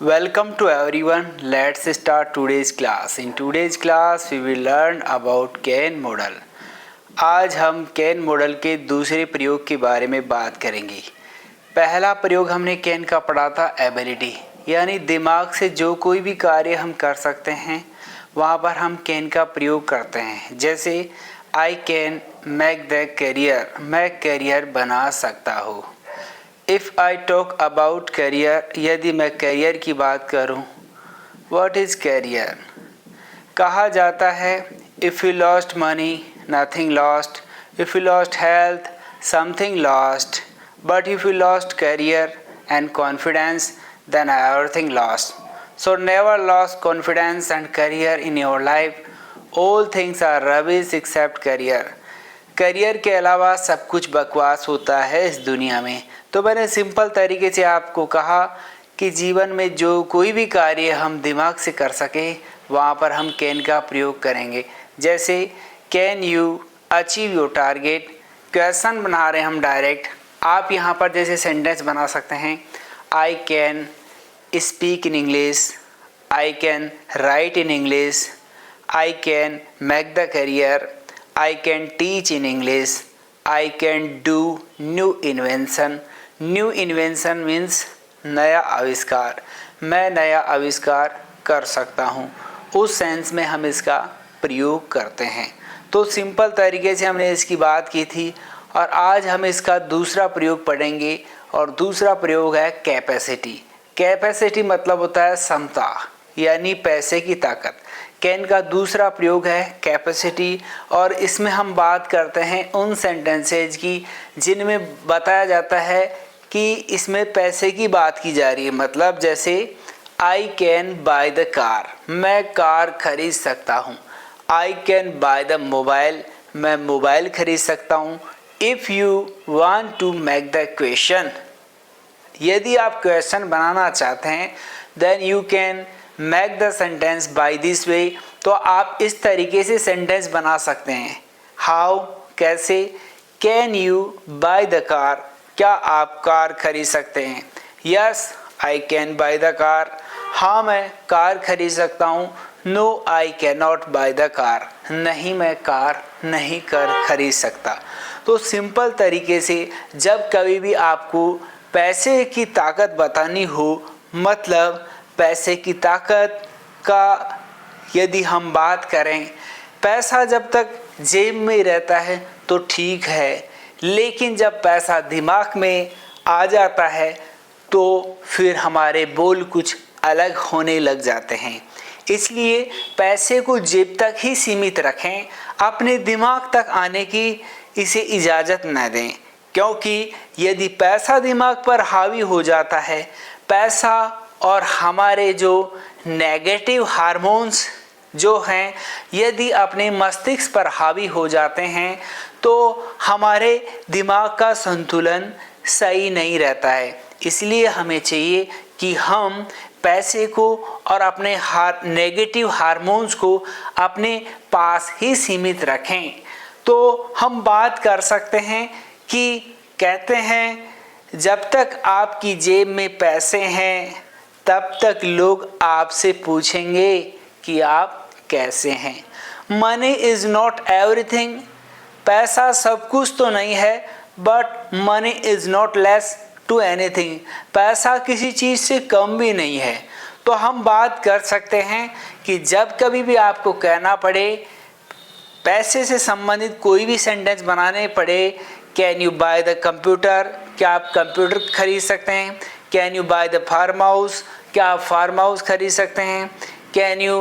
Welcome to everyone. Let's start today's class. In today's class, we will learn about can model. आज हम can model के दूसरे प्रयोग के बारे में बात करेंगे. पहला प्रयोग हमने कैन का पढ़ा था एबिलिटी, यानी दिमाग से जो कोई भी कार्य हम कर सकते हैं वहाँ पर हम कैन का प्रयोग करते हैं. जैसे I can make the career, मैं करियर बना सकता हूँ. If I talk about career, यदि मैं करियर की बात करूं. What is career? कहा जाता है if you lost money nothing lost, if you lost health something lost, but if you lost career and confidence then everything lost. So never lost confidence and career in your life. All things are rubbish except career. Career के अलावा सब कुछ बकवास होता है इस दुनिया में. तो मैंने सिंपल तरीके से आपको कहा कि जीवन में जो कोई भी कार्य हम दिमाग से कर सकें वहाँ पर हम कैन का प्रयोग करेंगे. जैसे can you achieve your target, question बना रहे हैं हम डायरेक्ट. आप यहाँ पर जैसे सेंटेंस बना सकते हैं I can speak in English, I can write in English, I can make the career, I can teach in English, I can do new invention. New invention means नया आविष्कार. मैं नया आविष्कार कर सकता हूँ. उस सेंस में हम इसका प्रयोग करते हैं. तो सिंपल तरीके से हमने इसकी बात की थी और आज हम इसका दूसरा प्रयोग पढ़ेंगे और दूसरा प्रयोग है कैपेसिटी. कैपेसिटी मतलब होता है क्षमता, यानी पैसे की ताकत. कैन का दूसरा प्रयोग है कैपेसिटी और इसमें हम बात करते हैं उन सेंटेंसेज की जिनमें बताया जाता है कि इसमें पैसे की बात की जा रही है. मतलब जैसे I can buy the car, मैं कार खरीद सकता हूँ. I can buy the mobile, मैं मोबाइल खरीद सकता हूँ. If you want to make the question, यदि आप क्वेश्चन बनाना चाहते हैं then you can make the sentence by this way. तो आप इस तरीके से सेंटेंस बना सकते हैं. हाउ, कैसे. Can you buy the car, क्या आप कार खरीद सकते हैं. Yes I can buy the car, हाँ मैं कार खरीद सकता हूँ. No I can not buy the car, नहीं मैं कार नहीं खरीद सकता. तो सिंपल तरीके से जब कभी भी आपको पैसे की ताकत बतानी हो, मतलब पैसे की ताकत का यदि हम बात करें, पैसा जब तक जेब में रहता है तो ठीक है, लेकिन जब पैसा दिमाग में आ जाता है तो फिर हमारे बोल कुछ अलग होने लग जाते हैं. इसलिए पैसे को जेब तक ही सीमित रखें, अपने दिमाग तक आने की इसे इजाज़त न दें. क्योंकि यदि पैसा दिमाग पर हावी हो जाता है, पैसा और हमारे जो नेगेटिव हार्मोन्स जो हैं यदि अपने मस्तिष्क पर हावी हो जाते हैं तो हमारे दिमाग का संतुलन सही नहीं रहता है. इसलिए हमें चाहिए कि हम पैसे को और अपने नेगेटिव हार्मोन्स को अपने पास ही सीमित रखें. तो हम बात कर सकते हैं कि कहते हैं जब तक आपकी जेब में पैसे हैं तब तक लोग आपसे पूछेंगे कि आप कैसे हैं. मनी इज़ नॉट एवरीथिंग, पैसा सब कुछ तो नहीं है, but money is not less to anything, पैसा किसी चीज़ से कम भी नहीं है. तो हम बात कर सकते हैं कि जब कभी भी आपको कहना पड़े, पैसे से संबंधित कोई भी सेंटेंस बनाने पड़े, can you buy the computer, क्या आप कंप्यूटर खरीद सकते हैं. Can you buy the farm house, क्या आप फार्म हाउस खरीद सकते हैं. Can you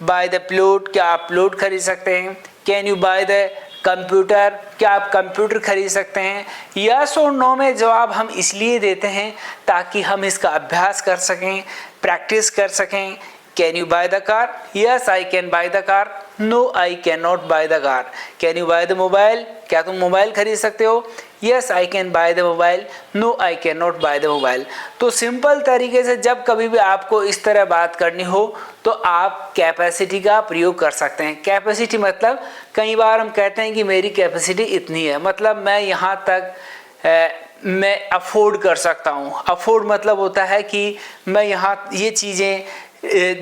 buy the plot, क्या आप प्लॉट खरीद सकते हैं. Can you buy the computer, क्या आप कंप्यूटर खरीद सकते हैं. यस और नो में जवाब हम इसलिए देते हैं ताकि हम इसका अभ्यास कर सकें, प्रैक्टिस कर सकें. Can you buy the car, yes I can buy the car. No I can not buy the car. Can you buy the mobile, क्या तुम मोबाइल खरीद सकते हो. Yes I can buy the mobile. No I can not buy the mobile. तो simple तरीके से जब कभी भी आपको इस तरह बात करनी हो तो आप कैपेसिटी का प्रयोग कर सकते हैं. कैपेसिटी मतलब कई बार हम कहते हैं कि मेरी कैपेसिटी इतनी है, मतलब मैं यहाँ तक मैं अफोर्ड कर सकता हूँ। अफोर्ड मतलब होता है कि मैं यहाँ ये चीज़ें,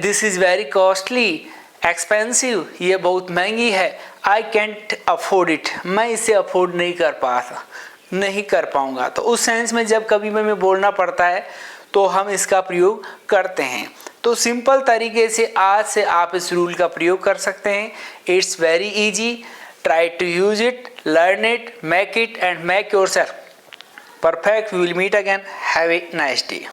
this is very costly, expensive, ये बहुत महंगी है, आई कैंट अफोर्ड इट, मैं इसे अफोर्ड नहीं कर पाऊँगा। तो उस सेंस में जब कभी मैं बोलना पड़ता है तो हम इसका प्रयोग करते हैं। तो सिंपल तरीके से आज से आप इस रूल का प्रयोग कर सकते हैं। It's very easy, try to use it, learn it, make it and make yourself perfect. We will meet again. Have a nice day.